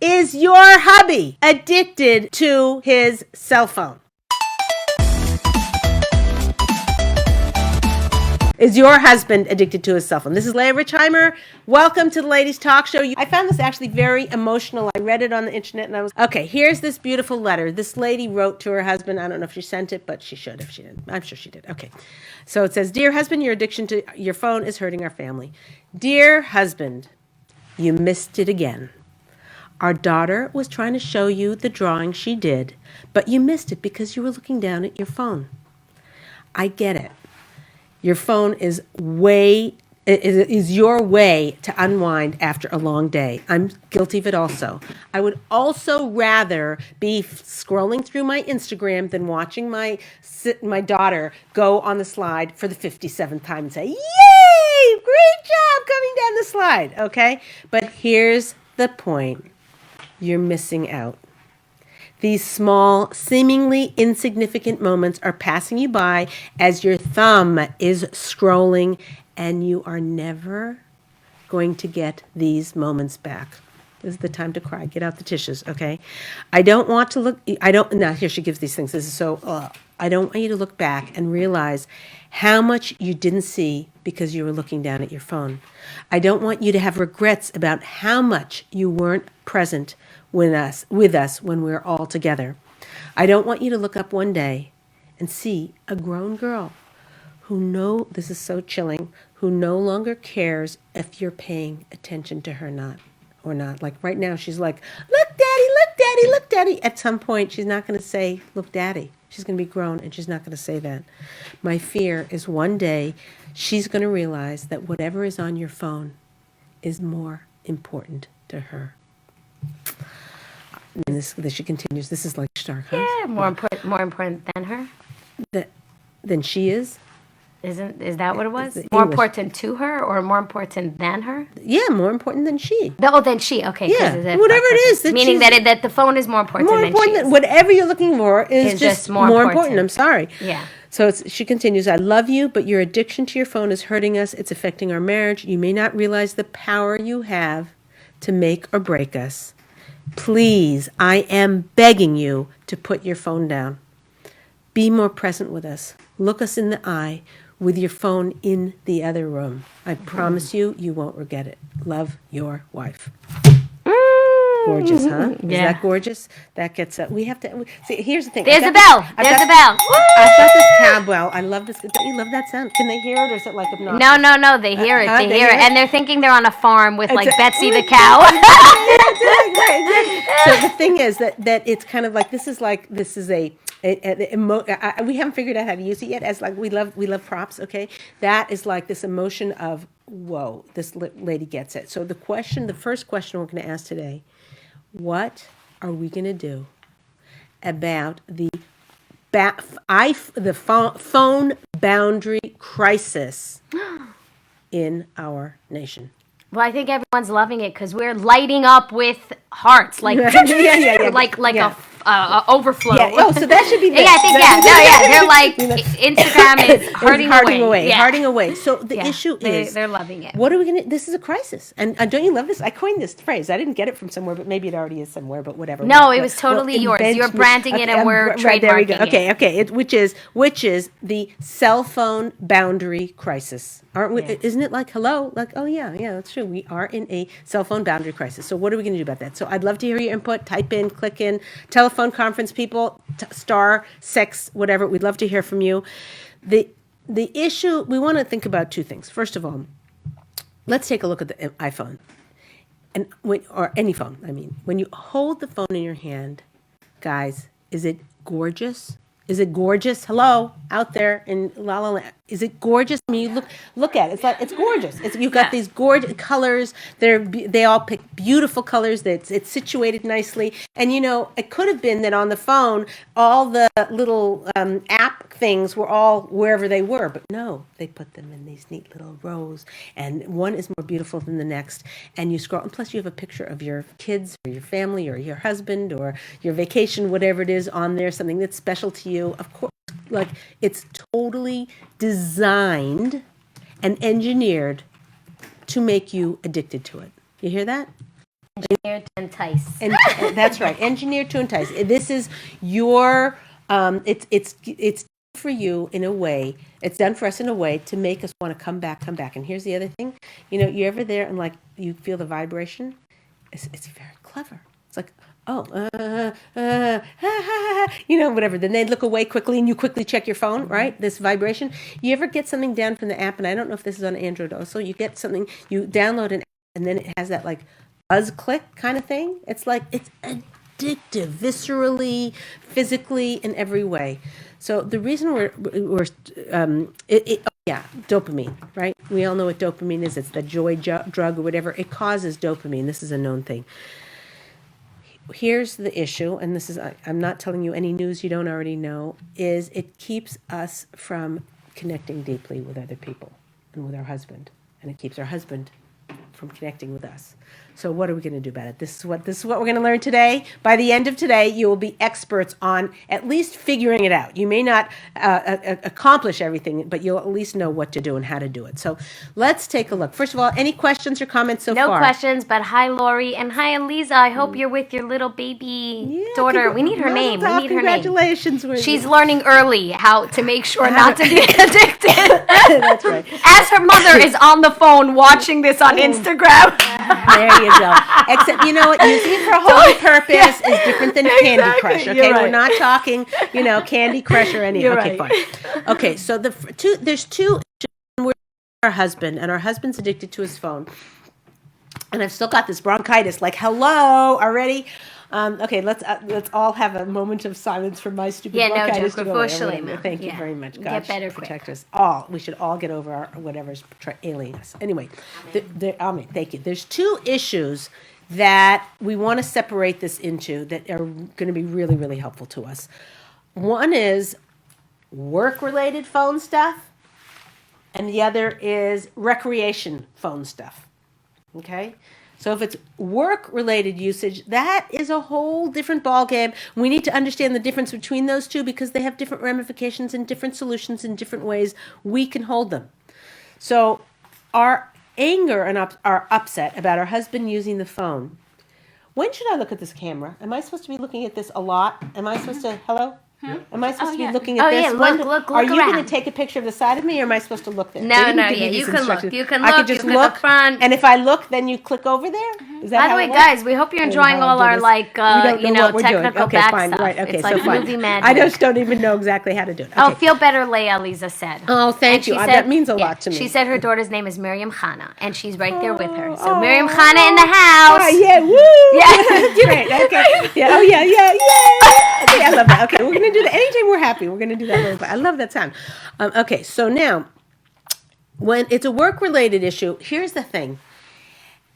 Is your hubby addicted to his cell phone? Is your husband addicted to his cell phone? This is Leah Richeimer. Welcome to the Ladies Talk Show. I found this actually very emotional. I read it on the internet and I was, okay, here's this beautiful letter. This lady wrote to her husband. I don't know if she sent it, but she should if she didn't. I'm sure she did. Okay. So it says, Dear husband, your addiction to your phone is hurting our family. Dear husband, you missed it again. Our daughter was trying to show you the drawing she did, but you missed it because you were looking down at your phone. I get it. Your phone is your way to unwind after a long day. I'm guilty of it also. I would also rather be scrolling through my Instagram than watching my daughter go on the slide for the 57th time and say, yay, great job coming down the slide, okay? But here's the point. You're missing out. These small, seemingly insignificant moments are passing you by as your thumb is scrolling, and you are never going to get these moments back. This is the time to cry. Get out the tissues, okay? Now here she gives these things. This is so, I don't want you to look back and realize how much you didn't see because you were looking down at your phone. I don't want you to have regrets about how much you weren't present with us when we were all together. I don't want you to look up one day and see a grown girl this is so chilling, who no longer cares if you're paying attention to her or not. Like right now, she's like, look, daddy, look, daddy, look, daddy. At some point, she's not going to say, look, daddy. She's going to be grown, and she's not going to say that. My fear is one day she's going to realize that whatever is on your phone is more important to her. And this she continues. This is like stark, huh? Yeah, more important than her. Than she is. Is that what it was? More important to her or more important than her? Yeah, more important than she. Than she. Okay. Yeah, whatever it is. Meaning that the phone is more important than she is. Whatever you're looking for is just more important. I'm sorry. Yeah. So she continues, I love you, but your addiction to your phone is hurting us. It's affecting our marriage. You may not realize the power you have to make or break us. Please, I am begging you to put your phone down. Be more present with us. Look us in the eye with your phone in the other room. I promise you, you won't regret it. Love, your wife. Gorgeous, huh? Is that gorgeous? That gets we have to see. Here's the thing. There's the bell. There's the bell. I've got this cowbell. I love this. Don't you love that sound? Can they hear it, or is it like obnoxious? No. They hear it. They hear it, and they're thinking they're on a farm with like Betsy the cow. So the thing is that it's kind of like this is we haven't figured out how to use it yet. As like we love props. Okay, that is like this emotion of whoa. This lady gets it. So the first question we're going to ask today. What are we going to do about the phone boundary crisis in our nation? Well, I think everyone's loving it because we're lighting up with hearts, like a overflow. Yeah. Oh, so that should be. They're like Instagram is hearting away. So the issue is they're loving it. What are we gonna? This is a crisis, and don't you love this? I coined this phrase. I didn't get it from somewhere, but maybe it already is somewhere. But whatever. No, it was totally yours. You're branding it, and we're trademarking it. Okay. Which is the cell phone boundary crisis. Aren't we? Yes. Isn't it like hello? Like yeah, that's true. We are in a cell phone boundary crisis. So what are we going to do about that? So I'd love to hear your input. Type in, click in, telephone conference people, star, sex, whatever. We'd love to hear from you. The issue, we want to think about two things. First of all, let's take a look at the iPhone, or any phone. I mean, when you hold the phone in your hand, guys, is it gorgeous? Is it gorgeous? Hello, out there in La La Land. Is it gorgeous? I mean, you look at it. It's like it's gorgeous. You've got these gorgeous colors. They all pick beautiful colors. It's situated nicely. And it could have been that on the phone, all the little app things were all wherever they were, but no, they put them in these neat little rows, and one is more beautiful than the next. And you scroll, and plus you have a picture of your kids or your family or your husband or your vacation, whatever it is, on there, something that's special to you. Of course. Like it's totally designed and engineered to make you addicted to it. You hear that? Engineered to entice. And that's right, engineered to entice. This is your. It's for you in a way. It's done for us in a way to make us want to come back. And here's the other thing. You're ever there and like you feel the vibration. It's very clever. It's like, oh, whatever. Then they look away quickly and you quickly check your phone, right? This vibration. You ever get something down from the app, and I don't know if this is on Android also, you get something, you download an app, and then it has that like buzz click kind of thing. It's like, it's addictive, viscerally, physically, in every way. So the reason dopamine, right? We all know what dopamine is. It's the joy drug or whatever. It causes dopamine. This is a known thing. Here's the issue, and this is, I'm not telling you any news you don't already know, is it keeps us from connecting deeply with other people and with our husband. And it keeps our husband from connecting with us. So what are we going to do about it? This is what we're going to learn today. By the end of today, you will be experts on at least figuring it out. You may not accomplish everything, but you'll at least know what to do and how to do it. So let's take a look. First of all, any questions or comments so far? No questions, but hi, Lori, and hi, Eliza. I hope you're with your little baby daughter. We need her name. Congratulations. She's learning early how to make sure not to be addicted. That's right. As her mother is on the phone watching this on Instagram. There you go. Except, you know what? Using it for a holy purpose is different than Candy Crush. Okay, we're not talking, Candy Crush or anything. Okay, fine. Okay, so there's two. We're our husband, and our husband's addicted to his phone, and I've still got this bronchitis. Like, hello, already. Okay, let's all have a moment of silence for my stupid bronchitis to go away. Thank you very much. God protect us all. We should all get over whatever's ailing us. Anyway, thank you. There's two issues that we want to separate this into that are going to be really, really helpful to us. One is work-related phone stuff, and the other is recreation phone stuff. Okay? So if it's work-related usage, that is a whole different ballgame. We need to understand the difference between those two because they have different ramifications and different solutions in different ways we can hold them. So our anger and our upset about our husband using the phone. When should I look at this camera? Am I supposed to be looking at this a lot? Am I supposed to, hello? Am I supposed to be looking at this? Yeah, look Are you around. going to take a picture of the side of me, or am I supposed to look there? No, you can look. You can look. I can just look look, at the front. and if I look, then you click over there? Is that By the way, guys, we hope you're enjoying all our, technical back stuff. Right, okay, it's like fine. movie magic. I just don't even know exactly how to do it. Okay. Oh, feel better, Leah, Lisa said. Oh, thank you. That means a lot to me. She said her daughter's name is Miriam Chana, and she's right there with her. So Miriam Chana in the house. Oh, yeah, woo! Yeah. Great, okay. Yeah, oh, yeah. Okay, I love that. Okay, we're going to do that. Anytime we're happy, we're going to do that a little bit. I love that sound. Okay, so now, when it's a work-related issue, here's the thing.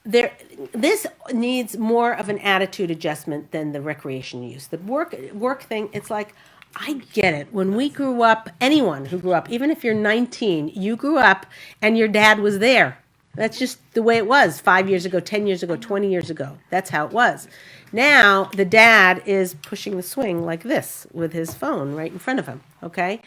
This needs more of an attitude adjustment than the recreation use. The work thing, it's like, I get it. When we grew up, anyone who grew up, even if you're 19, you grew up and your dad was there. That's just the way it was 5 years ago, 10 years ago, 20 years ago. That's how it was. Now, the dad is pushing the swing like this with his phone right in front of him, okay?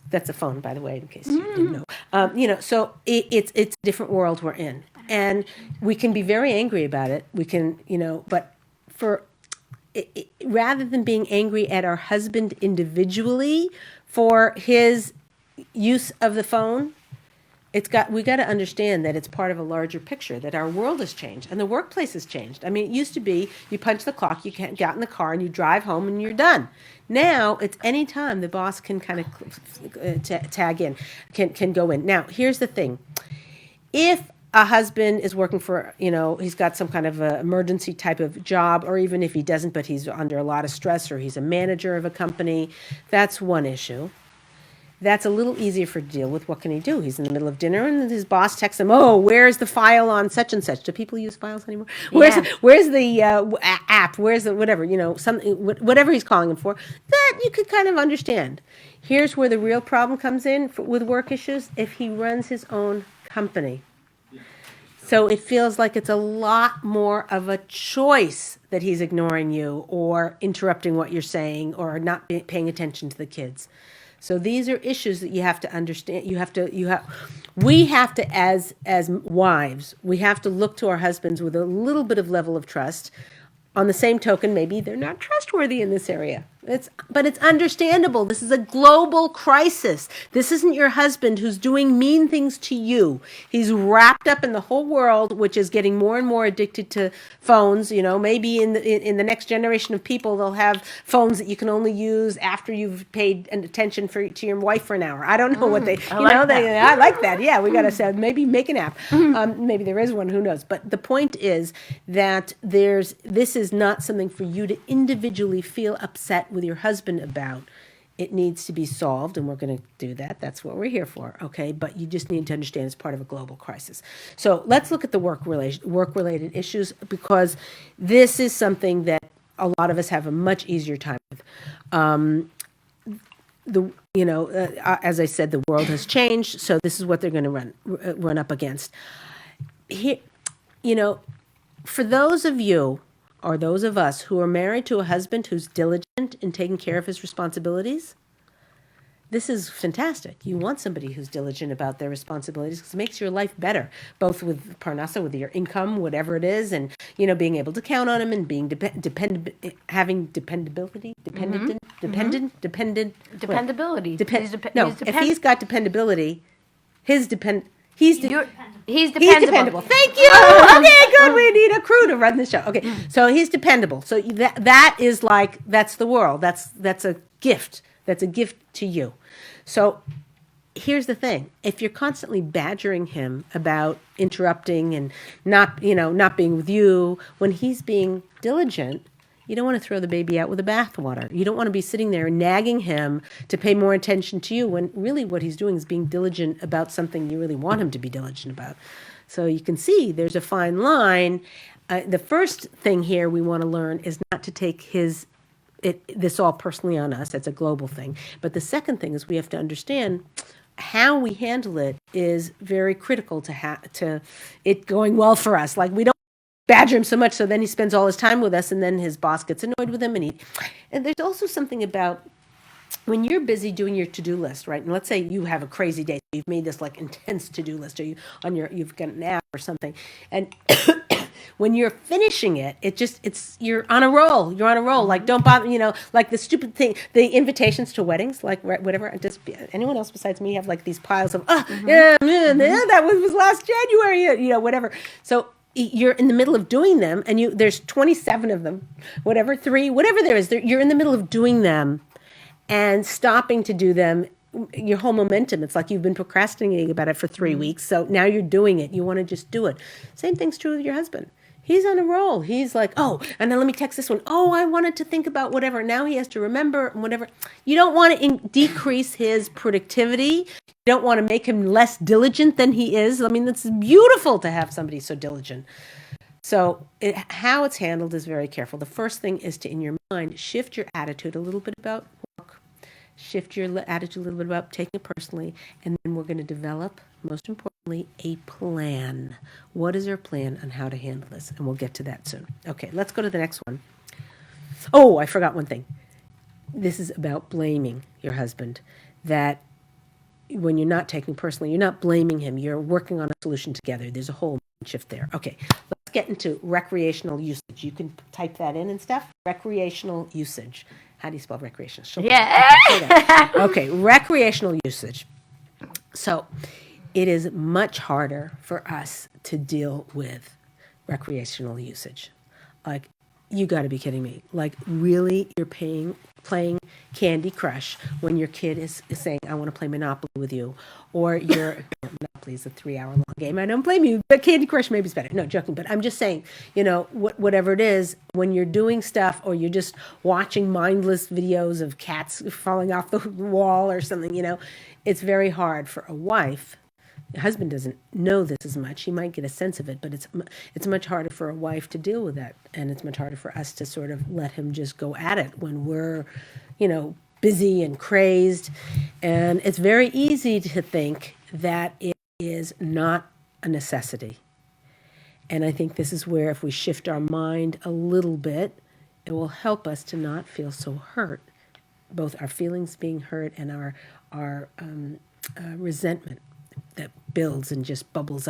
That's a phone, by the way, in case you didn't know. So it's a different world we're in. And we can be very angry about it. We can, but rather than being angry at our husband individually for his use of the phone, we got to understand that it's part of a larger picture, that our world has changed and the workplace has changed. I mean, it used to be you punch the clock, you get in the car and you drive home and you're done. Now it's any time the boss can kind of tag in, can go in. Now, here's the thing. If a husband is working for, he's got some kind of emergency type of job, or even if he doesn't, but he's under a lot of stress, or he's a manager of a company, that's one issue. That's a little easier to deal with. What can he do? He's in the middle of dinner and his boss texts him, oh, where's the file on such and such? Do people use files anymore? Where's the app? Where's the whatever, whatever he's calling him for? That you could kind of understand. Here's where the real problem comes in with work issues. If he runs his own company. So it feels like it's a lot more of a choice that he's ignoring you or interrupting what you're saying or not paying attention to the kids. So these are issues that you have to understand. We have to, as wives, we have to look to our husbands with a little bit of level of trust. On the same token, maybe they're not trustworthy in this area. But it's understandable. This is a global crisis. This isn't your husband who's doing mean things to you. He's wrapped up in the whole world, which is getting more and more addicted to phones. Maybe in the next generation of people, they'll have phones that you can only use after you've paid attention to your wife for an hour. I don't know what they, I like that. Yeah, we got to say, maybe make an app. Maybe there is one, who knows. But the point is that this is not something for you to individually feel upset with your husband about. It needs to be solved, and we're going to do that. That's what we're here for, okay? But you just need to understand it's part of a global crisis. So let's look at the work-related issues, because this is something that a lot of us have a much easier time with. As I said, the world has changed, so this is what they're going to run up against. Here, for those of you or those of us who are married to a husband who's diligent in taking care of his responsibilities, this is fantastic. You want somebody who's diligent about their responsibilities, because it makes your life better, both with parnasa, with your income, whatever it is, and being able to count on him, and being having dependability. If he's got dependability, he's dependable. Thank you. Okay, good. We need a crew to run the show. Okay, so he's dependable. So that's the world. That's a gift. That's a gift to you. So here's the thing: if you're constantly badgering him about interrupting and not being with you when he's being diligent, you don't want to throw the baby out with the bathwater. You don't want to be sitting there nagging him to pay more attention to you, when really what he's doing is being diligent about something you really want him to be diligent about. So you can see there's a fine line. The first thing here we want to learn is not to take this all personally on us. That's a global thing. But the second thing is we have to understand how we handle it is very critical to it going well for us. Like, we don't badger him so much so then he spends all his time with us, and then his boss gets annoyed with him. And there's also something about when you're busy doing your to-do list, right? And let's say you have a crazy day. You've made this intense to-do list, or you've got an app or something. And when you're finishing it, you're on a roll. You're on a roll. Like, don't bother, like the stupid thing, the invitations to weddings, like whatever. Anyone else besides me have these piles of, that was last January, whatever. So you're in the middle of doing them, and there's 27 of them, whatever there is. You're in the middle of doing them and stopping to do them. Your whole momentum, it's like you've been procrastinating about it for 3 weeks. So now you're doing it. You want to just do it. Same thing's true with your husband. He's on a roll. He's like, and then let me text this one. I wanted to think about whatever. Now he has to remember whatever. You don't want to decrease his productivity. You don't want to make him less diligent than he is. I mean, it's beautiful to have somebody so diligent. So how it's handled is very careful. The first thing is to, in your mind, shift your attitude a little bit about work. Shift your attitude a little bit about taking it personally. And then we're going to develop, most importantly, a plan. What is our plan on how to handle this? And we'll get to that soon. Okay, let's go to the next one. Oh, I forgot one thing. This is about blaming your husband. That when you're not taking personally, you're not blaming him. You're working on a solution together. There's a whole shift there. Okay, let's get into recreational usage. You can type that in and stuff. Recreational usage. How do you spell recreational? Yeah. Okay, recreational usage. So it is much harder for us to deal with recreational usage. Like, you got to be kidding me. Like, really, you're playing Candy Crush when your kid is saying, I want to play Monopoly with you. Or Monopoly is a 3-hour-long game. I don't blame you, but Candy Crush maybe is better. No, joking. But I'm just saying, whatever it is, when you're doing stuff or you're just watching mindless videos of cats falling off the wall or something, it's very hard for a wife. The husband doesn't know this as much. He might get a sense of it, but it's much harder for a wife to deal with that. And it's much harder for us to sort of let him just go at it when we're, busy and crazed. And it's very easy to think that it is not a necessity. And I think this is where, if we shift our mind a little bit, it will help us to not feel so hurt both our feelings being hurt and our resentment that builds and just bubbles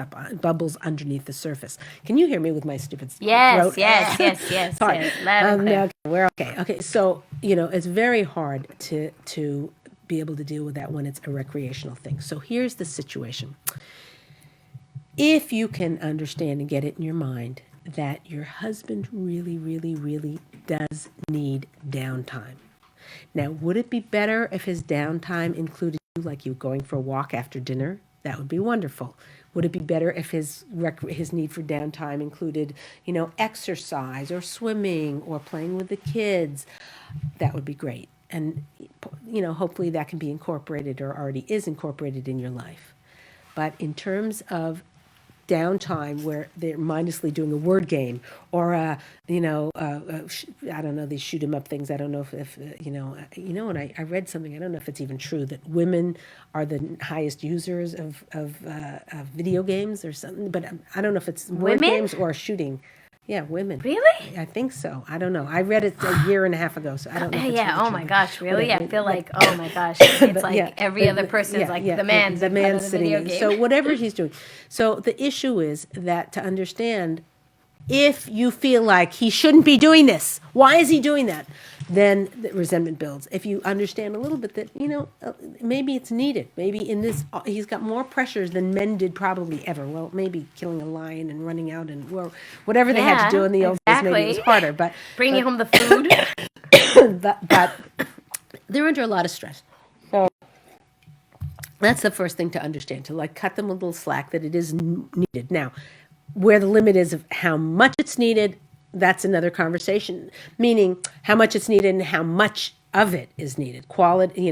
underneath the surface. Can you hear me with my stupid Yes, throat? yes. Sorry. Loud and clear. No, we're okay. Okay, so it's very hard to be able to deal with that when it's a recreational thing. So here's the situation. If you can understand and get it in your mind that your husband really, really, really does need downtime. Now, would it be better if his downtime included you, like you going for a walk after dinner? That would be wonderful. Would it be better if his need for downtime included, exercise or swimming or playing with the kids? That would be great. And, hopefully that can be incorporated or already is incorporated in your life. But in terms of downtime where they're mindlessly doing a word game or I don't know, these shoot 'em up things. I don't know if when I read something, I don't know if it's even true that women are the highest users of video games or something, but I don't know if it's word Women? games or shooting. Yeah, women. Really? I think so. I don't know. I read it a year and a half ago, so I don't know if it's Yeah. really Oh true, my but gosh. Really? whatever. I feel like, oh my gosh, it's like Yeah, every other person's like the man's the in front man's of the sitting video in. game. So whatever he's doing. So the issue is that to understand, if you feel like he shouldn't be doing this, why is he doing that? Then the resentment builds. If you understand a little bit that, maybe it's needed. Maybe in this, he's got more pressures than men did probably ever. Well, maybe killing a lion and running out and whatever they had to do in the old days, maybe it was harder. But Bringing home the food. but they're under a lot of stress. So that's the first thing to understand, to cut them a little slack, that it is needed. Now, where the limit is of how much it's needed, that's another conversation, meaning how much it's needed and how much of it is needed. Quality,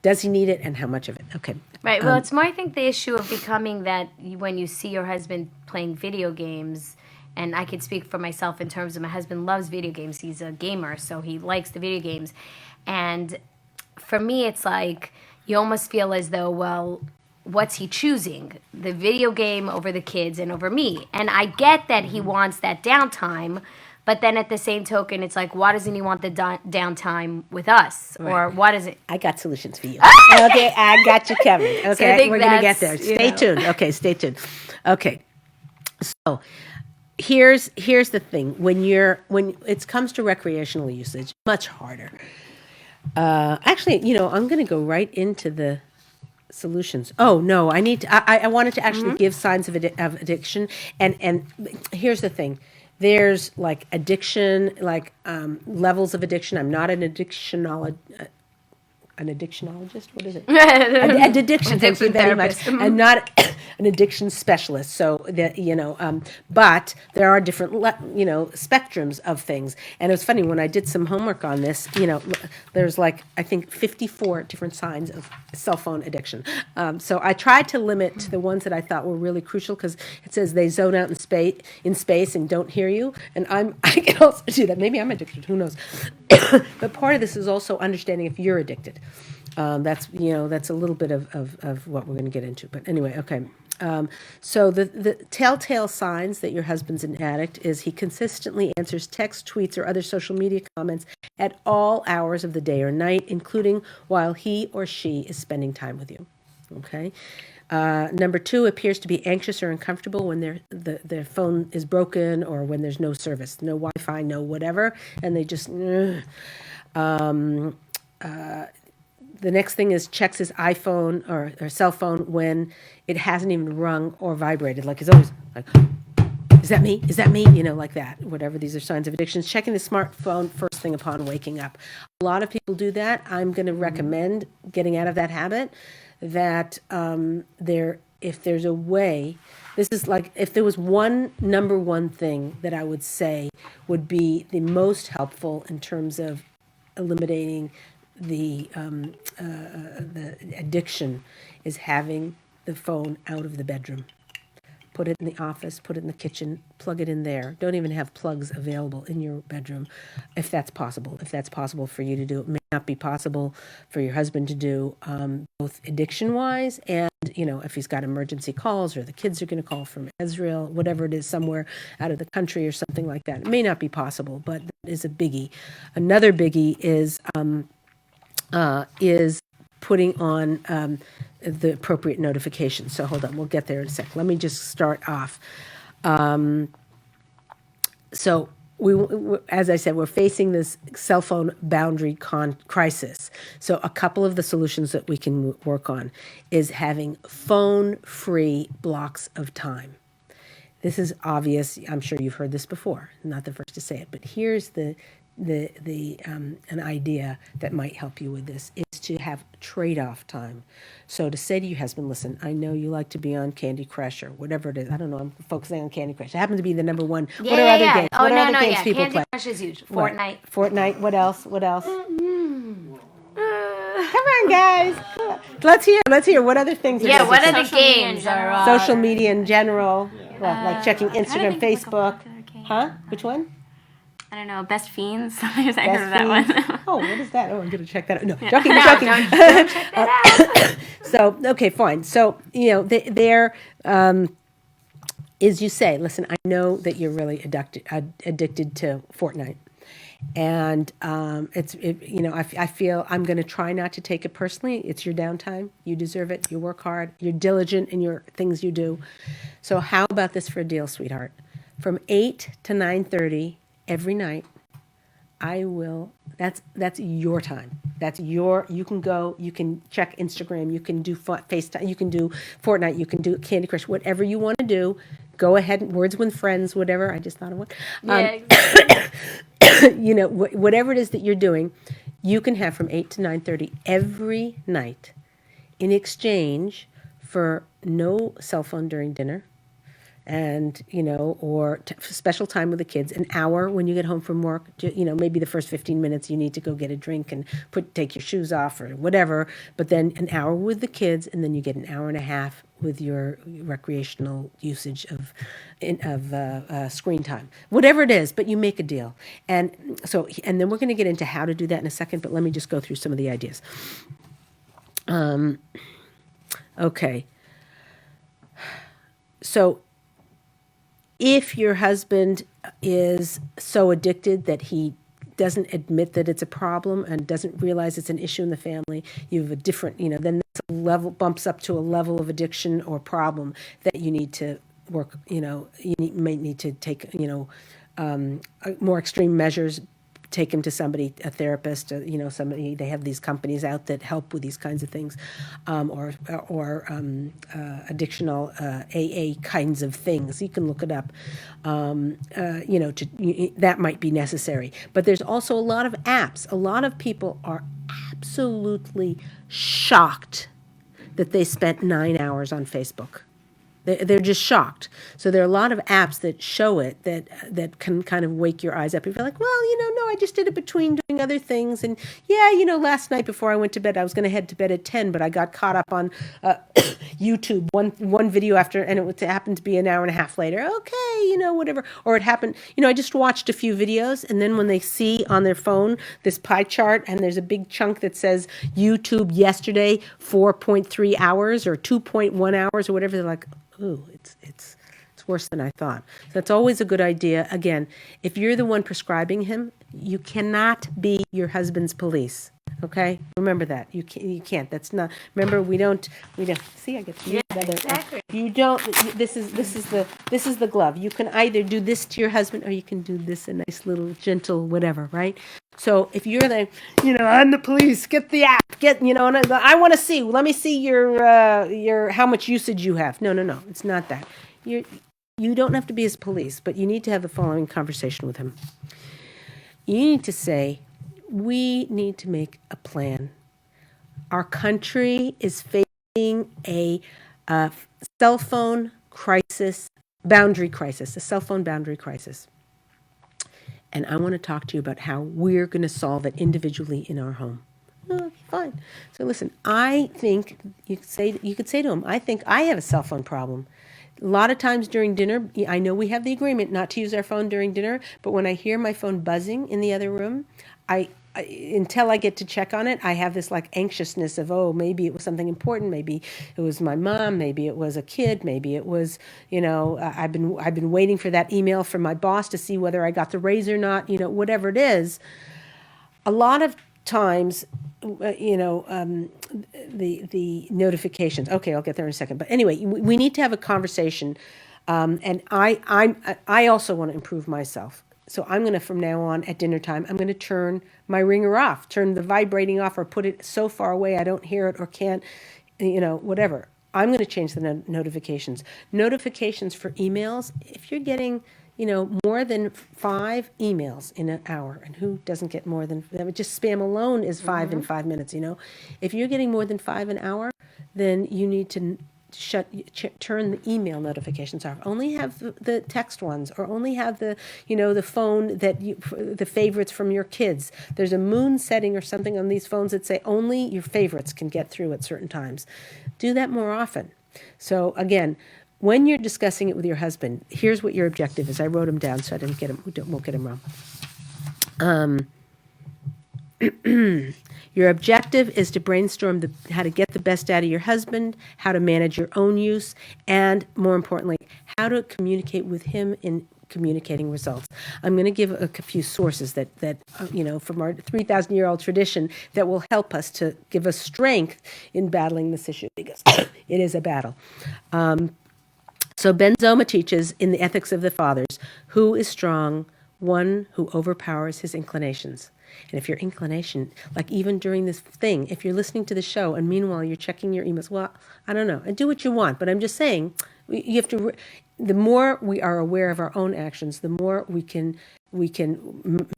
does he need it and how much of it? Okay. Right. Well, it's more, I think, the issue of becoming that when you see your husband playing video games, and I can speak for myself in terms of my husband loves video games. He's a gamer, so he likes the video games. And for me, it's like you almost feel as though, well, what's he choosing? The video game over the kids and over me. And I get that he wants that downtime, but then at the same token, it's like, why doesn't he want the downtime with us? Right. Or why does it? I got solutions for you. Okay, I got you covered. Okay, so we're going to get there. Stay tuned. Okay, stay tuned. Okay, so here's the thing. When it comes to recreational usage, much harder. Actually, I'm going to go right into the solutions. Oh no, I need to. I wanted to actually give signs of addiction, and here's the thing. There's addiction, levels of addiction. I'm not an addictionologist. What is it? Addiction. Thank you very much. I'm not an addiction specialist. So that but there are different spectrums of things. And it was funny when I did some homework on this. There's I think 54 different signs of cell phone addiction. So I tried to limit to the ones that I thought were really crucial, because it says they zone out in space and don't hear you. And I can also do that. Maybe I'm addicted. Who knows? But part of this is also understanding if you're addicted. That's a little bit of what we're going to get into. But anyway, okay. So the telltale signs that your husband's an addict is he consistently answers texts, tweets, or other social media comments at all hours of the day or night, including while he or she is spending time with you. Okay. Number 2, appears to be anxious or uncomfortable when their phone is broken or when there's no service, no Wi-Fi, no whatever, and they just. The next thing is checks his iPhone or cell phone when it hasn't even rung or vibrated. It's always like, is that me? Is that me? Like that. Whatever. These are signs of addictions. Checking the smartphone first thing upon waking up. A lot of people do that. I'm going to recommend getting out of that habit. That if there's a way, this is if there was number one thing that I would say would be the most helpful in terms of eliminating the addiction, is having the phone out of the bedroom. Put it in the office, put it in the kitchen, plug it in there. Don't even have plugs available in your bedroom if that's possible. If that's possible for you to do. It may not be possible for your husband to do, both addiction-wise and, if he's got emergency calls or the kids are going to call from Israel, whatever it is, somewhere out of the country or something like that. It may not be possible, but that is a biggie. Another biggie is is putting on the appropriate notifications. So hold on, we'll get there in a sec. Let me just start off. So as I said, we're facing this cell phone boundary crisis. So a couple of the solutions that we can work on is having phone-free blocks of time. This is obvious. I'm sure you've heard this before. I'm not the first to say it, but here's an idea that might help you with this is to have trade-off time. So to say to your husband, listen, I know you like to be on Candy Crush or whatever it is. I don't know. I'm focusing on Candy Crush. It happens to be the number one. Yeah, what are yeah, other yeah. games? Oh, What are no, other no, games yeah. people Candy play? Crush is huge. What? Fortnite. Fortnite. What else? What else? Come on, guys. Come on. Let's hear. What other things? Yeah, what are other games are social media in general? What, like checking Instagram, think of, like, a Facebook? popular game. Huh? Which one? I don't know, Best Fiends. Sometimes I Best heard of that Fiends? one. Oh, what is that? Oh, I'm going to check that out. No, joking, No, joking. don't check that out. So, okay, fine. So, there, is you say, listen, I know that you're really addicted to Fortnite. And I feel I'm going to try not to take it personally. It's your downtime. You deserve it. You work hard. You're diligent in your things you do. So how about this for a deal, sweetheart? From 8 to 9:30 every night, I will. That's your time. You can go. You can check Instagram. You can do FaceTime. You can do Fortnite. You can do Candy Crush. Whatever you want to do, go ahead. Words with friends. Whatever. I just thought of one. Yeah, exactly. Whatever it is that you're doing, you can have from 8 to 9:30 every night, in exchange for no cell phone during dinner, and or special time with the kids, an hour when you get home from work. Maybe the first 15 minutes you need to go get a drink and take your shoes off or whatever, but then an hour with the kids, and then you get an hour and a half with your recreational usage of screen time, whatever it is. But you make a deal, and then we're going to get into how to do that in a second. But let me just go through some of the ideas. Okay. So if your husband is so addicted that he doesn't admit that it's a problem and doesn't realize it's an issue in the family, you have a different, then this level bumps up to a level of addiction or problem that you need to work, might need to take, more extreme measures. Take him to somebody, a therapist, somebody. They have these companies out that help with these kinds of things, or addictional AA kinds of things. You can look it up. That might be necessary. But there's also a lot of apps. A lot of people are absolutely shocked that they spent 9 hours on Facebook. They're just shocked. So there are a lot of apps that show it that can kind of wake your eyes up. If you're like, well, no, I just did it between doing other things. And yeah, last night before I went to bed, I was going to head to bed at 10, but I got caught up on YouTube, one video after, and it happened to be an hour and a half later. Okay, whatever. Or it happened, I just watched a few videos, and then when they see on their phone this pie chart, and there's a big chunk that says YouTube yesterday, 4.3 hours or 2.1 hours or whatever, they're like, ooh, it's worse than I thought. So that's always a good idea. Again, if you're the one prescribing him, you cannot be your husband's police. Okay, remember that. You can't. That's not. Remember, we don't. See, I get to use that. exactly. You don't. This is the glove. You can either do this to your husband, or you can do this, a nice little gentle whatever, right? So if you're the, I'm the police. Get the app. And I want to see. Let me see your how much usage you have. No. It's not that. You don't have to be his police, but you need to have the following conversation with him. You need to say, we need to make a plan. Our country is facing a cell phone boundary crisis, a cell phone boundary crisis. And I want to talk to you about how we're going to solve it individually in our home. Oh, fine. So listen, I think you could say to him, I think I have a cell phone problem. A lot of times during dinner, I know we have the agreement not to use our phone during dinner, but when I hear my phone buzzing in the other room, until I get to check on it, I have this like anxiousness of, oh, maybe it was something important. Maybe it was my mom. Maybe it was a kid. Maybe it was, I've been waiting for that email from my boss to see whether I got the raise or not. Whatever it is. A lot of times the notifications. Okay, I'll get there in a second. But anyway, we need to have a conversation, and I also want to improve myself. So I'm going to, from now on at dinner time, I'm going to turn my ringer off, turn the vibrating off, or put it so far away I don't hear it or can't, whatever. I'm going to change the notifications. Notifications for emails. If you're getting, more than 5 emails in an hour, and who doesn't get more than, just spam alone is 5 in 5 minutes, If you're getting more than 5 an hour, then you need to turn the email notifications off. Only have the text ones, or only have the phone the favorites from your kids. There's a moon setting or something on these phones that say only your favorites can get through at certain times. Do that more often. So again, when you're discussing it with your husband, here's what your objective is. I wrote them down so I won't get them wrong. Your objective is to brainstorm how to get the best out of your husband, how to manage your own use, and more importantly, how to communicate with him in communicating results. I'm going to give a few sources that from our 3,000-year-old tradition that will help us to give us strength in battling this issue, because it is a battle. So Ben Zoma teaches in the Ethics of the Fathers, who is strong? One who overpowers his inclinations. And if your inclination, like even during this thing, if you're listening to the show and meanwhile you're checking your emails, well, I don't know, and do what you want, but I'm just saying, you have to. The more we are aware of our own actions, the more we can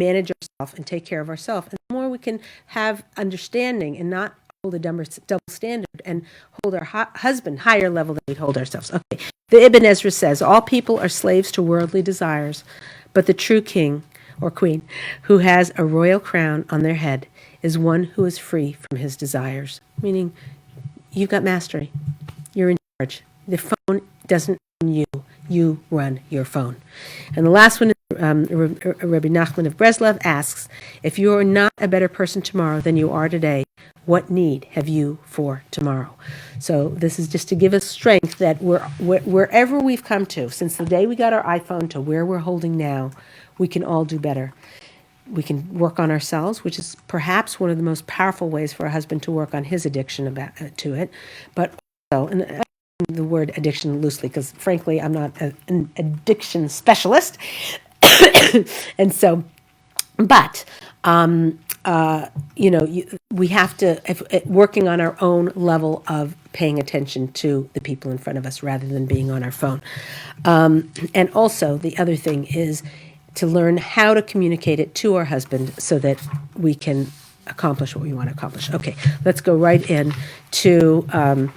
manage ourselves and take care of ourselves, and the more we can have understanding and not hold a double standard and hold our husband higher level than we hold ourselves. Okay, the Ibn Ezra says, all people are slaves to worldly desires, but the true king or queen who has a royal crown on their head is one who is free from his desires. Meaning, you've got mastery. You're in charge. The phone doesn't run you. You run your phone. And the last one, Rabbi Nachman of Breslov asks, if you're not a better person tomorrow than you are today, what need have you for tomorrow? So this is just to give us strength that wherever we've come to, since the day we got our iPhone to where we're holding now, we can all do better. We can work on ourselves, which is perhaps one of the most powerful ways for a husband to work on his addiction to it. But also, and I use the word addiction loosely because frankly, I'm not an addiction specialist. And so, but, we have to, working on our own level of paying attention to the people in front of us rather than being on our phone. And also, the other thing is to learn how to communicate it to our husband so that we can accomplish what we want to accomplish. Okay, let's go right in to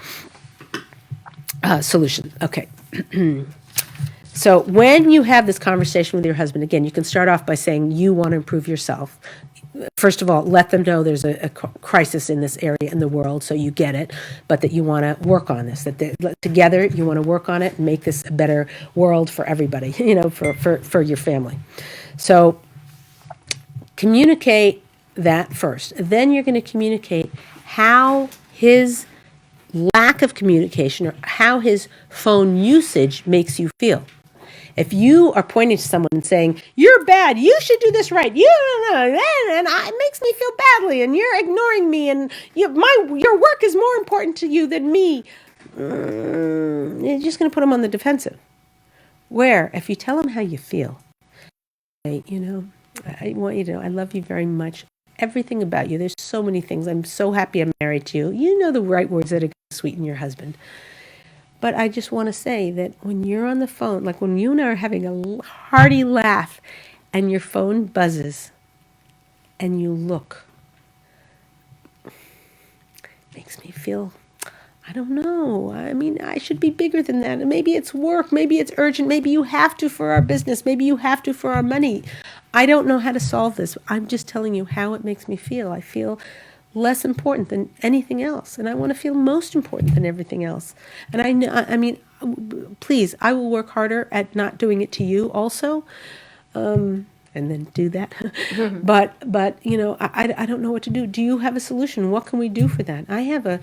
solution. Okay. So when you have this conversation with your husband, again, you can start off by saying you want to improve yourself. First of all, let them know there's a crisis in this area in the world, so you get it, but that you want to work on this, that together you want to work on it and make this a better world for everybody, for your family. So communicate that first. Then you're going to communicate how his lack of communication or how his phone usage makes you feel. If you are pointing to someone and saying, you're bad, you should do this right, and it makes me feel badly, and you're ignoring me, and your work is more important to you than me, you're just going to put them on the defensive. Where, if you tell them how you feel, I want you to know, I love you very much. Everything about you, there's so many things. I'm so happy I'm married to you. You know the right words that are going to sweeten your husband. But I just want to say that when you're on the phone, like when you and I are having a hearty laugh and your phone buzzes and you look, it makes me feel, I don't know. I mean, I should be bigger than that. Maybe it's work. Maybe it's urgent. Maybe you have to for our business. Maybe you have to for our money. I don't know how to solve this. I'm just telling you how it makes me feel. I feel less important than anything else, and I want to feel most important than everything else. And I mean, please, I will work harder at not doing it to you also, and then do that. but I don't know what to do. Do you have a solution? What can we do for that? I have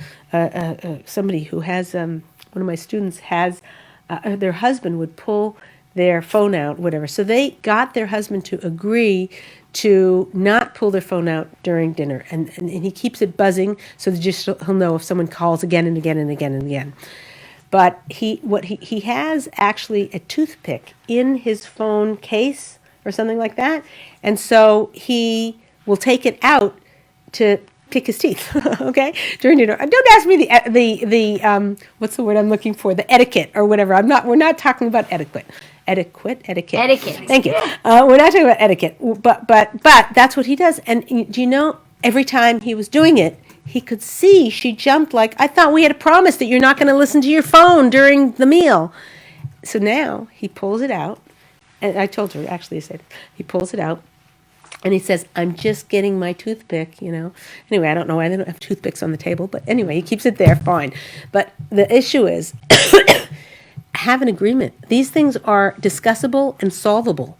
somebody who has one of my students has their husband would pull their phone out, whatever. So they got their husband to agree to not pull their phone out during dinner, and he keeps it buzzing so that just he'll know if someone calls again and again and again and again. But he has actually a toothpick in his phone case or something like that, and so he will take it out to pick his teeth. Okay, during dinner. Don't ask me the what's the word I'm looking for? The etiquette or whatever. We're not talking about etiquette. Etiquette. Thank you. We're not talking about etiquette, but that's what he does. And do you know? Every time he was doing it, he could see she jumped like, I thought we had a promise that you're not going to listen to your phone during the meal. So now he pulls it out, and I told her, actually, I said, he pulls it out, and he says, I'm just getting my toothpick, Anyway, I don't know why they don't have toothpicks on the table, but anyway, he keeps it there, fine. But the issue is, have an agreement. These things are discussable and solvable.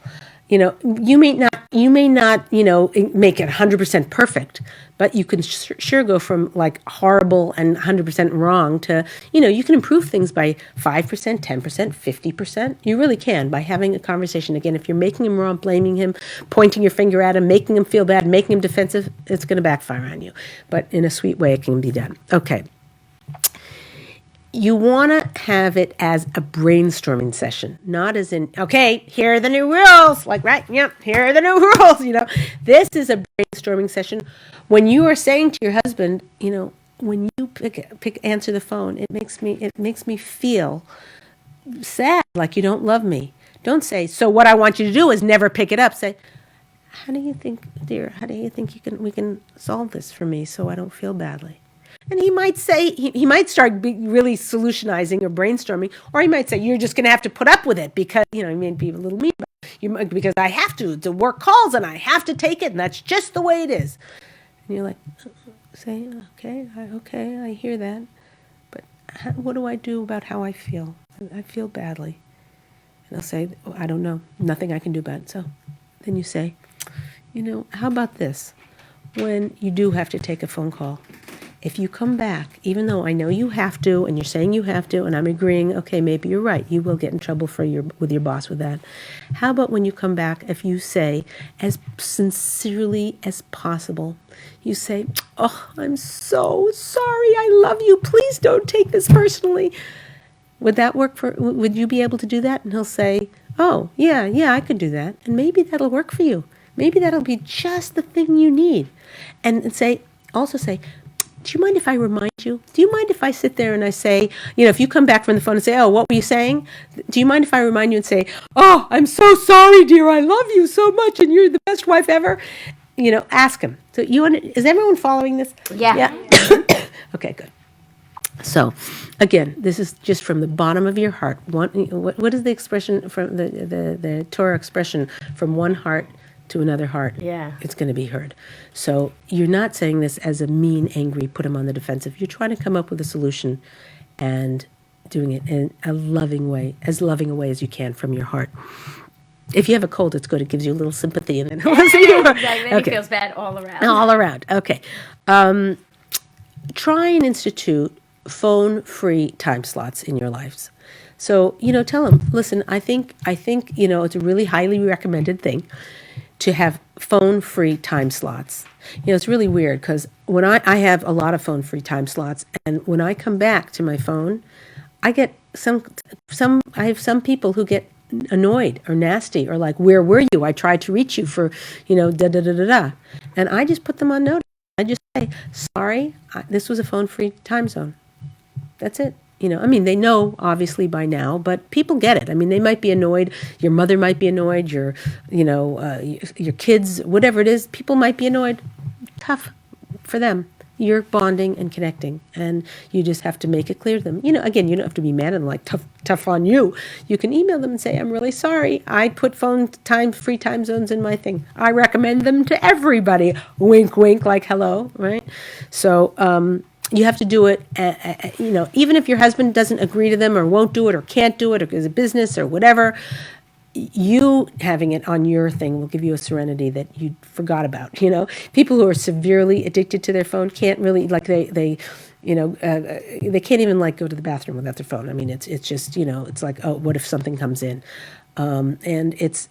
You may not, make it 100% perfect, but you can sure go from like horrible and 100% wrong to, you can improve things by 5%, 10%, 50%. You really can by having a conversation. Again, if you're making him wrong, blaming him, pointing your finger at him, making him feel bad, making him defensive, it's going to backfire on you. But in a sweet way, it can be done. Okay. You want to have it as a brainstorming session, not as in, okay, here are the new rules, like, right, yep, here are the new rules, This is a brainstorming session. When you are saying to your husband, when you answer the phone, it makes me feel sad, like you don't love me. Don't say, so what I want you to do is never pick it up. Say, how do you think, dear, we can solve this for me so I don't feel badly? And he might say, he might start really solutionizing or brainstorming, or he might say, you're just going to have to put up with it because, he may be a little mean, because I have to. The work calls and I have to take it, and that's just the way it is. And you're like, say, okay, I hear that. But what do I do about how I feel? I feel badly. And I'll say, I don't know, nothing I can do about it. So then you say, how about this? When you do have to take a phone call, if you come back, even though I know you have to, and you're saying you have to, and I'm agreeing, okay, maybe you're right, you will get in trouble with your boss with that. How about when you come back, if you say, as sincerely as possible, you say, oh, I'm so sorry, I love you, please don't take this personally. Would that work would you be able to do that? And he'll say, oh, yeah, I could do that. And maybe that'll work for you. Maybe that'll be just the thing you need. And also say, do you mind if I remind you? Do you mind if I sit there and I say, if you come back from the phone and say, oh, what were you saying? Do you mind if I remind you and say, oh, I'm so sorry, dear. I love you so much and you're the best wife ever. Ask him. So is everyone following this? Yeah. Okay, good. So, again, this is just from the bottom of your heart. What is the expression from the Torah expression, from one heart to another heart? Yeah. It's going to be heard. So you're not saying this as a mean, angry, put him on the defensive. You're trying to come up with a solution and doing it in a loving way, as loving a way as you can from your heart. If you have a cold, it's good. It gives you a little sympathy. And then Exactly. Then he feels bad all around. All around. Okay. Try and institute phone-free time slots in your lives. So, tell them, listen, I think, it's a really highly recommended thing to have phone-free time slots. It's really weird because when I have a lot of phone-free time slots, and when I come back to my phone, I get I have some people who get annoyed or nasty or like, where were you? I tried to reach you for, da-da-da-da-da. And I just put them on notice. I just say, sorry, this was a phone-free time zone. That's it. They know obviously by now, but people get it. They might be annoyed. Your mother might be annoyed. Your kids, whatever it is, people might be annoyed. Tough for them. You're bonding and connecting, and you just have to make it clear to them. Again, you don't have to be mad and like tough on you. You can email them and say, I'm really sorry. I put free time zones in my thing. I recommend them to everybody. Wink, wink, like hello, right? So, you have to do it, even if your husband doesn't agree to them or won't do it or can't do it or is a business or whatever, you having it on your thing will give you a serenity that you forgot about. People who are severely addicted to their phone can't really, like they can't even like go to the bathroom without their phone. It's just, it's like, oh, what if something comes in? And it's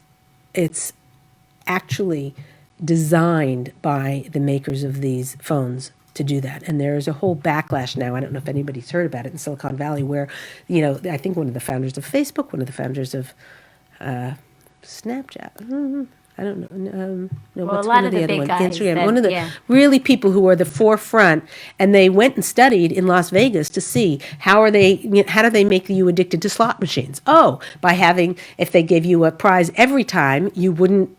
actually designed by the makers of these phones to do that. And there is a whole backlash now. I don't know if anybody's heard about it in Silicon Valley, where, I think one of the founders of Facebook, one of the founders of Snapchat. I don't know. No, Well, what's a lot one of of the the other big ones? guys Instagram. that- One of the yeah. really people who are the forefront, and they went and studied in Las Vegas to see how do they make you addicted to slot machines? Oh, by having, if they gave you a prize every time, you wouldn't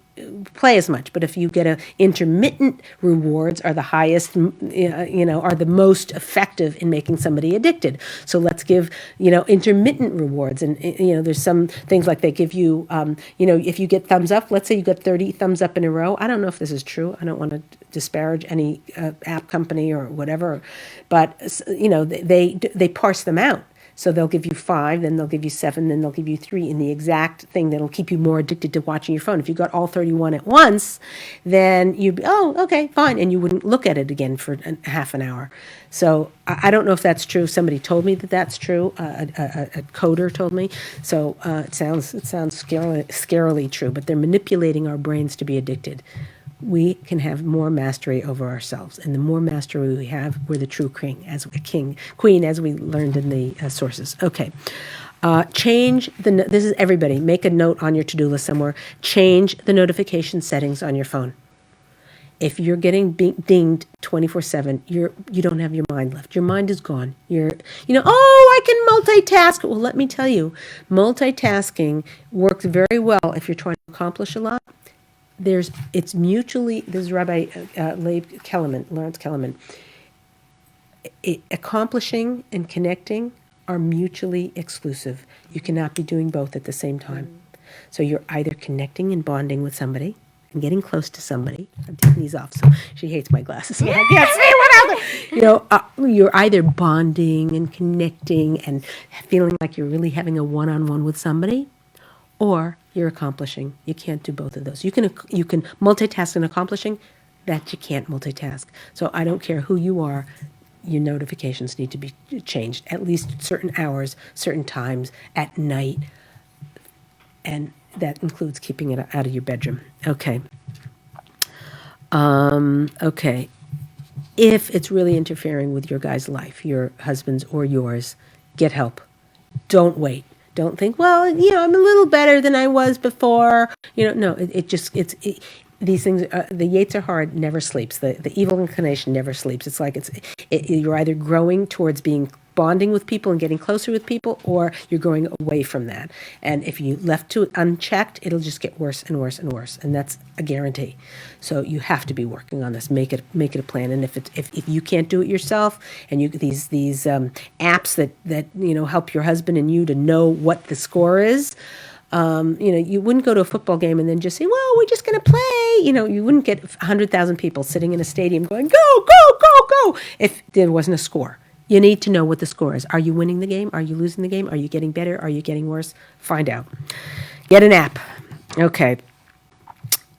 play as much. But if you get intermittent rewards are the highest, are the most effective in making somebody addicted. So let's give, intermittent rewards. And, there's some things like they give you, if you get thumbs up, let's say you get 30 thumbs up in a row. I don't know if this is true. I don't want to disparage any app company or whatever, but, they parse them out. So they'll give you 5, then they'll give you 7, then they'll give you 3 in the exact thing that'll keep you more addicted to watching your phone. If you got all 31 at once, then you'd be, oh, okay, fine. And you wouldn't look at it again for half an hour. So I don't know if that's true. Somebody told me that that's true. A coder told me. So it sounds scarily true, but they're manipulating our brains to be addicted. We can have more mastery over ourselves, and the more mastery we have, we're the true queen, as we learned in the sources. Okay, change this is everybody. Make a note on your to-do list somewhere. Change the notification settings on your phone. If you're getting dinged 24/7, you don't have your mind left. Your mind is gone. I can multitask. Well, let me tell you, multitasking works very well if you're trying to accomplish a lot. It's mutually, this is Rabbi Lawrence Kellerman, accomplishing and connecting are mutually exclusive. You cannot be doing both at the same time. So you're either connecting and bonding with somebody and getting close to somebody. I'm taking these off, so she hates my glasses. So I can't see what else. You're either bonding and connecting and feeling like you're really having a one-on-one with somebody, or you're accomplishing. You can't do both of those. You can multitask and accomplishing, that you can't multitask. So I don't care who you are, your notifications need to be changed at least certain hours, certain times at night, and that includes keeping it out of your bedroom. Okay. Okay. If it's really interfering with your guy's life, your husband's or yours, get help. Don't wait. Don't think, well, I'm a little better than I was before. No, these things, the Yetzer Hara never sleeps. The evil inclination never sleeps. It's like you're either growing towards bonding with people and getting closer with people, or you're going away from that. And if you left to unchecked, it'll just get worse and worse and worse. And that's a guarantee. So you have to be working on this. Make it a plan. And if you can't do it yourself, and these apps that help your husband and you to know what the score is. You wouldn't go to a football game and then just say, well, we're just going to play. You wouldn't get 100,000 people sitting in a stadium going, go, go, go, go, if there wasn't a score. You need to know what the score is. Are you winning the game? Are you losing the game? Are you getting better? Are you getting worse? Find out. Get an app. Okay.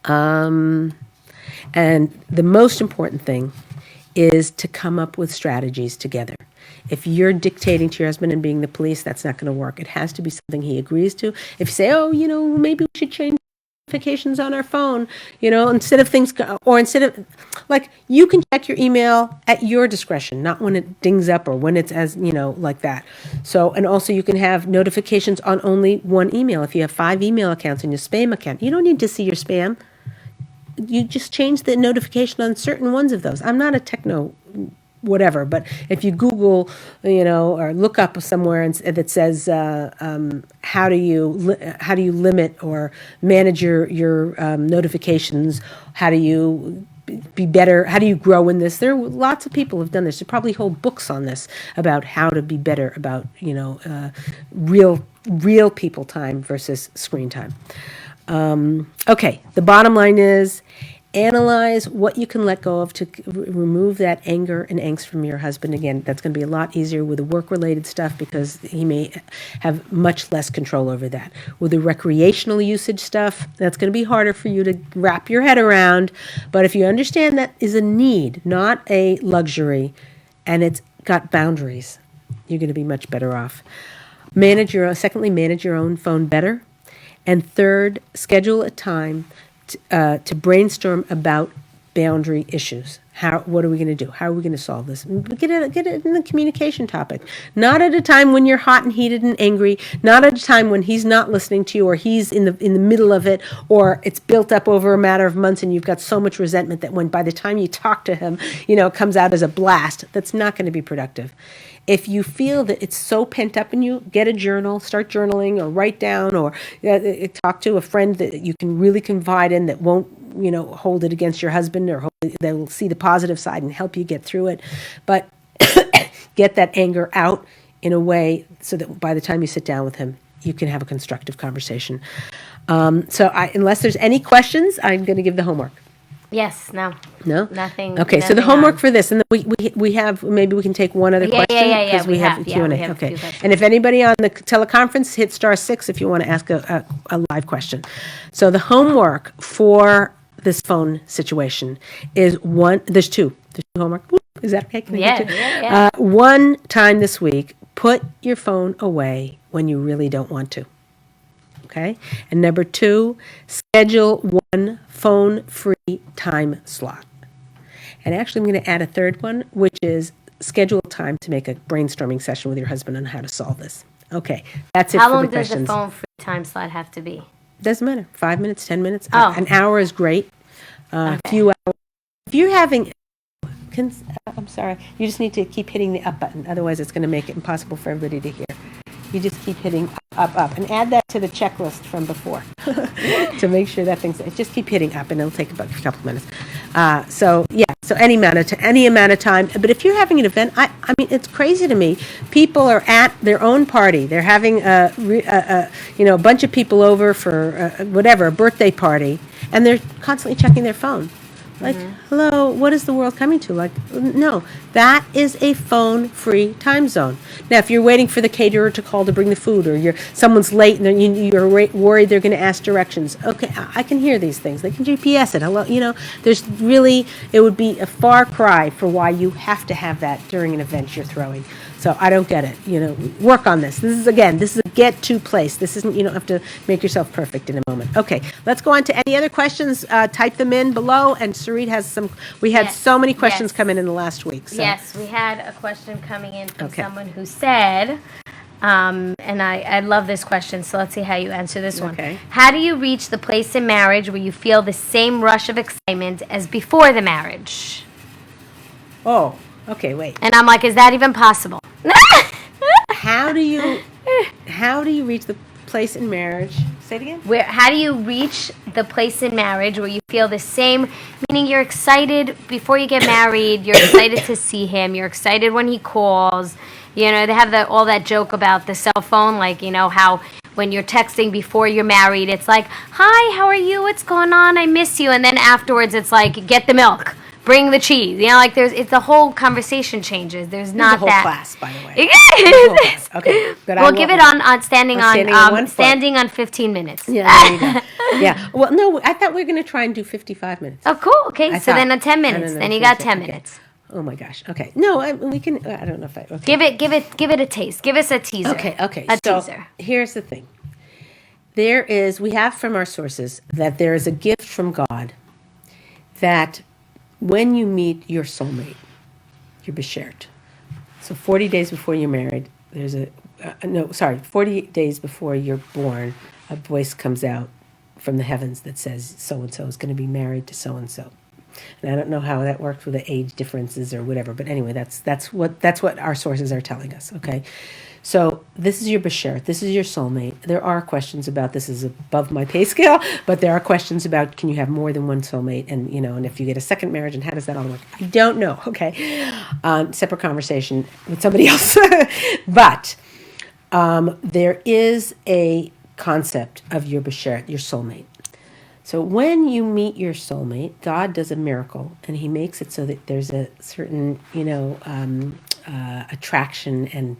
And the most important thing is to come up with strategies together. If you're dictating to your husband and being the police, that's not going to work. It has to be something he agrees to. If you say, maybe we should change notifications on our phone, instead of, like, you can check your email at your discretion, not when it dings up or when it's like that. So, and also you can have notifications on only one email. If you have 5 email accounts in your spam account, you don't need to see your spam. You just change the notification on certain ones of those. I'm not a techno whatever, but if you Google, or look up somewhere that says how do you limit or manage your notifications, how do you be better, how do you grow in this? There are lots of people who've done this. There's probably whole books on this about how to be better about real people time versus screen time. Okay, the bottom line is, analyze what you can let go of to remove that anger and angst from your husband. Again, that's going to be a lot easier with the work-related stuff because he may have much less control over that. With the recreational usage stuff, that's going to be harder for you to wrap your head around. But if you understand that is a need, not a luxury, and it's got boundaries, you're going to be much better off. Secondly, manage your own phone better. And third, schedule a time to brainstorm about boundary issues. What are we going to do? How are we going to solve this? Get it in the communication topic. Not at a time when you're hot and heated and angry. Not at a time when he's not listening to you, or he's in the middle of it, or it's built up over a matter of months and you've got so much resentment that when by the time you talk to him, it comes out as a blast. That's not going to be productive. If you feel that it's so pent up in you, get a journal, start journaling, or write down, or talk to a friend that you can really confide in that won't hold it against your husband, or they will see the positive side and help you get through it. But get that anger out in a way so that by the time you sit down with him, you can have a constructive conversation. Unless there's any questions, I'm going to give the homework. Yes, no. No? Nothing. Okay, so the homework for this, and then we have, maybe we can take one other question? Yeah. Because we have Q&A. we have a Okay. few questions. And if anybody on the teleconference, hit *6 if you want to ask a live question. So the homework for this phone situation is there's two. There's two homework. Is that okay? Can I do two? Yeah. One time this week, put your phone away when you really don't want to. Okay? And number 2, schedule one phone-free time slot. And actually, I'm going to add a third one, which is schedule time to make a brainstorming session with your husband on how to solve this. Okay, that's it How for long the does the questions. phone free time slot have to be? Doesn't matter. 5 minutes, 10 minutes. Oh. An hour is great. A few hours. If you're having... I'm sorry. You just need to keep hitting the up button. Otherwise, it's going to make it impossible for everybody to hear. You just keep hitting up. And add that to the checklist from before to make sure that just keep hitting up, and it'll take about a couple minutes. So any amount of time. But if you're having an event, I mean, it's crazy to me. People are at their own party. They're having a bunch of people over for a birthday party, and they're constantly checking their phone. Like, hello, what is the world coming to? Like, no, that is a phone-free time zone. Now, if you're waiting for the caterer to call to bring the food, or someone's late and you're worried they're going to ask directions, okay, I can hear these things. They can GPS it. Hello, there's really, it would be a far cry for why you have to have that during an event you're throwing. So I don't get it. Work on this. This is a get-to place. This isn't, you don't have to make yourself perfect in a moment. Okay, let's go on to any other questions. Type them in below, and Sarit has some. We had so many questions come in the last week. So. Yes, we had a question coming in from someone who said, and I love this question, so let's see how you answer this one. Okay. How do you reach the place in marriage where you feel the same rush of excitement as before the marriage? Oh, okay, wait. And I'm like, is that even possible? How do you reach the place in marriage? Say it again. How do you reach the place in marriage where you feel the same, meaning you're excited before you get married, you're excited to see him, you're excited when he calls. They have all that joke about the cell phone, like, how when you're texting before you're married, it's like, hi, how are you? What's going on? I miss you. And then afterwards, it's like, get the milk. Bring the cheese. It's the whole conversation changes. There's not whole that class, by the way. It is. Okay, good. We'll give it on standing on 15 minutes. Yeah, there you go. Yeah. Well, no, I thought we were going to try and do 55 minutes. Oh, cool. Okay, then on 10 minutes. Then you got 10 minutes. Oh my gosh. Okay. No, we can. I don't know if I. Okay. Give it a taste. Give us a teaser. Okay. A so teaser. Here's the thing. We have from our sources that there is a gift from God that when you meet your soulmate, you're beshert. So 40 days before you're married, 40 days before you're born, a voice comes out from the heavens that says so-and-so is going to be married to so-and-so. And I don't know how that works with the age differences or whatever, but anyway, that's what our sources are telling us, okay? So this is your beshert, this is your soulmate. There are questions about this is above my pay scale, but there are questions about can you have more than one soulmate, and and if you get a second marriage, and how does that all work? I don't know. Okay, separate conversation with somebody else. But there is a concept of your beshert, your soulmate. So when you meet your soulmate, God does a miracle, and He makes it so that there's a certain attraction and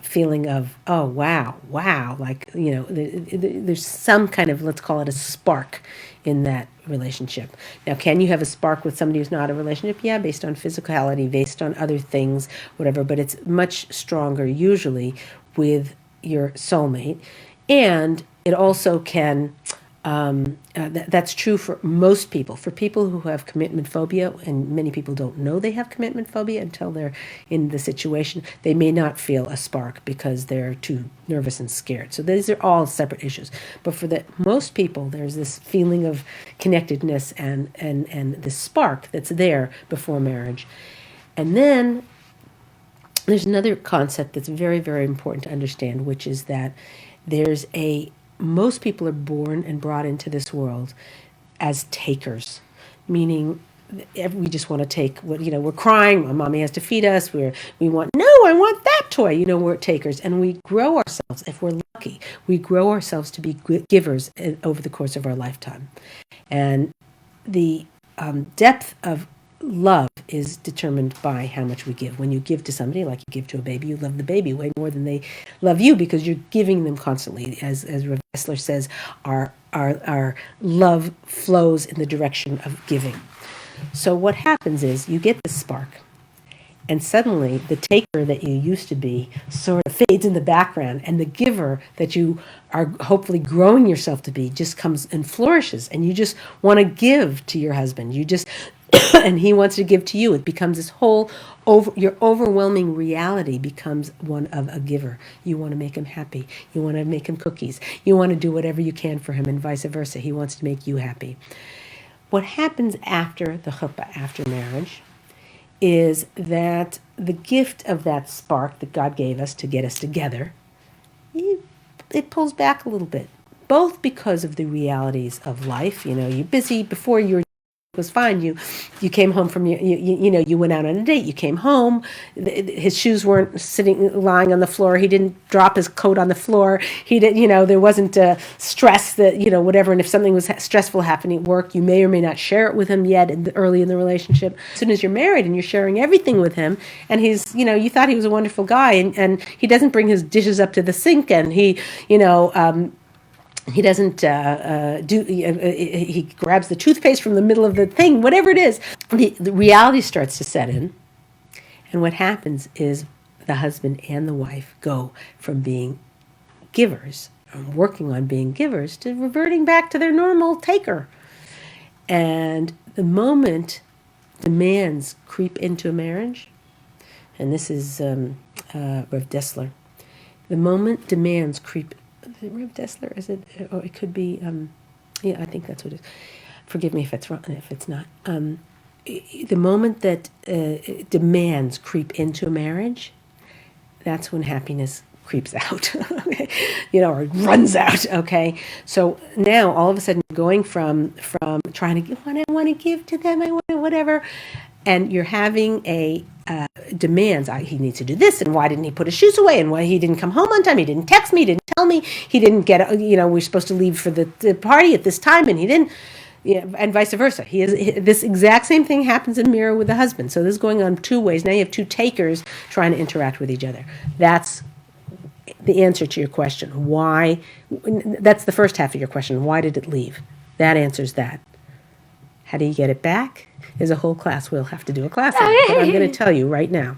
feeling of, oh, wow, like, there's some kind of, let's call it a spark in that relationship. Now, can you have a spark with somebody who's not a relationship? Yeah, based on physicality, based on other things, whatever, but it's much stronger usually with your soulmate. And it also can That's true for most people. For people who have commitment phobia, and many people don't know they have commitment phobia until they're in the situation, they may not feel a spark because they're too nervous and scared. So these are all separate issues. But for most people, there's this feeling of connectedness and this spark that's there before marriage. And then there's another concept that's very, very important to understand, which is that most people are born and brought into this world as takers, meaning we just want to take what, we're crying, my mommy has to feed us, we want, no, I want that toy, we're takers. And we grow ourselves, if we're lucky, we grow ourselves to be givers over the course of our lifetime. And the depth of love is determined by how much we give. When you give to somebody, like you give to a baby, you love the baby way more than they love you because you're giving them constantly. As Rav Dessler says, our love flows in the direction of giving. So what happens is you get this spark, and suddenly the taker that you used to be sort of fades in the background, and the giver that you are hopefully growing yourself to be just comes and flourishes, and you just want to give to your husband. You just and he wants to give to you. It becomes this whole your overwhelming reality becomes one of a giver. You want to make him happy. You want to make him cookies. You want to do whatever you can for him, and vice versa. He wants to make you happy. What happens after the chuppah, after marriage, is that the gift of that spark that God gave us to get us together, it pulls back a little bit, both because of the realities of life. You're busy. Before you was fine. You came home from you went out on a date. You came home. His shoes weren't lying on the floor. He didn't drop his coat on the floor. He did. There wasn't stress that whatever. And if something was stressful happening at work, you may or may not share it with him yet early in the relationship. As soon as you're married and you're sharing everything with him, and he's you thought he was a wonderful guy, and he doesn't bring his dishes up to the sink, and he doesn't he grabs the toothpaste from the middle of the thing, whatever it is. The reality starts to set in. And what happens is the husband and the wife go from being givers, working on being givers, to reverting back to their normal taker. And the moment demands creep into a marriage, and this is Rev Dessler, the moment demands creep. Is it Rev Dessler? Is it? Or it could be. I think that's what it is. Forgive me if it's wrong. If it's not. The moment that demands creep into a marriage, that's when happiness creeps out, okay? Or runs out. Okay. So now all of a sudden, going from trying to I want to give to them, I want to whatever, and you're having a demands. He needs to do this, and why didn't he put his shoes away, and why he didn't come home on time, he didn't text me, he didn't tell me, he didn't get, we're supposed to leave for the party at this time, and he didn't, and vice versa. This exact same thing happens in mirror with the husband. So this is going on two ways. Now you have two takers trying to interact with each other. That's the answer to your question. Why? That's the first half of your question. Why did it leave? That answers that. How do you get it back? Is a whole class. We'll have to do a class on it. But I'm going to tell you right now.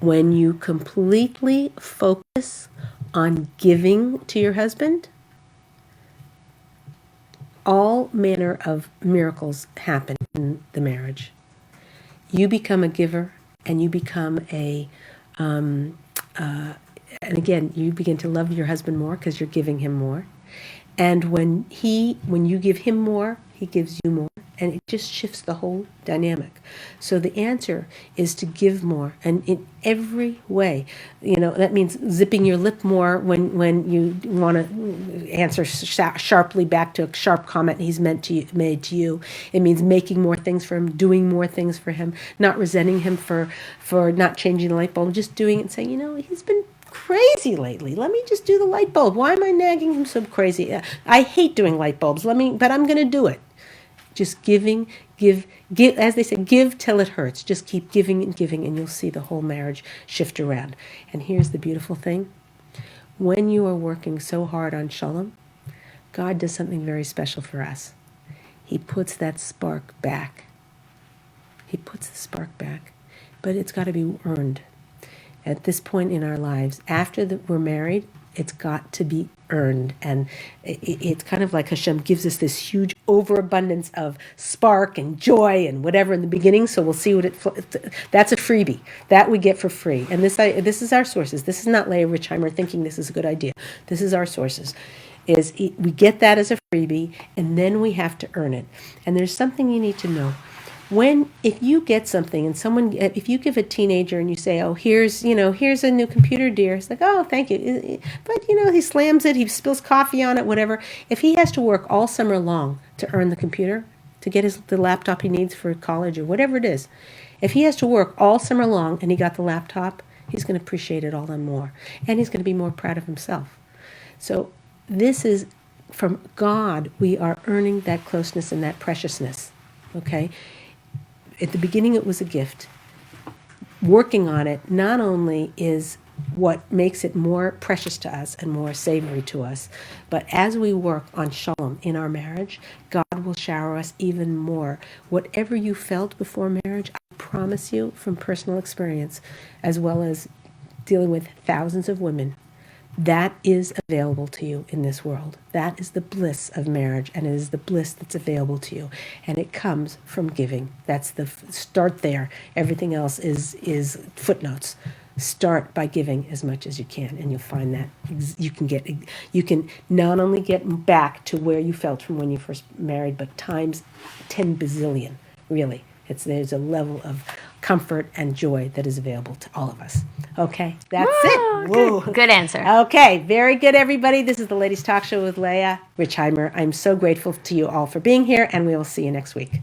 When you completely focus on giving to your husband, all manner of miracles happen in the marriage. You become a giver, and you become and again, you begin to love your husband more because you're giving him more. And when you give him more, he gives you more, and it just shifts the whole dynamic. So the answer is to give more, and in every way. That means zipping your lip more when you want to answer sharply back to a sharp comment made to you. It means making more things for him, doing more things for him, not resenting him for not changing the light bulb, just doing it and saying, he's been crazy lately. Let me just do the light bulb. Why am I nagging him so crazy? I hate doing light bulbs. But I'm going to do it. Just give, as they say, give till it hurts. Just keep giving, and you'll see the whole marriage shift around. And here's the beautiful thing. When you are working so hard on Shalom, God does something very special for us. He puts that spark back. But it's got to be earned. At this point in our lives, after we're married, it's got to be earned. And it's kind of like Hashem gives us this huge overabundance of spark and joy and whatever in the beginning. So we'll see that's a freebie that we get for free. And this is our sources. This is not Leah Richeimer thinking this is a good idea. This is our sources. We get that as a freebie, and then we have to earn it. And there's something you need to know. If you get something and if you give a teenager and you say, oh, here's a new computer, dear. It's like, oh, thank you. But, he slams it, he spills coffee on it, whatever. If he has to work all summer long to earn the computer, to get the laptop he needs for college or whatever it is, if he has to work all summer long and he got the laptop, he's going to appreciate it all the more. And he's going to be more proud of himself. So this is from God. We are earning that closeness and that preciousness, okay? At the beginning, it was a gift. Working on it not only is what makes it more precious to us and more savory to us, but as we work on shalom in our marriage, God will shower us even more. Whatever you felt before marriage, I promise you from personal experience, as well as dealing with thousands of women, that is available to you in this world. That is the bliss of marriage, and it is the bliss that's available to you. And it comes from giving. That's the start there. Everything else is footnotes. Start by giving as much as you can, and you'll find that you can not only get back to where you felt from when you first married, but times 10 bazillion, really. There's a level of comfort and joy that is available to all of us. Okay, that's it. Whoa. Good answer. Okay, very good, everybody. This is the Ladies Talk Show with Leah Richeimer. I'm so grateful to you all for being here, and we will see you next week.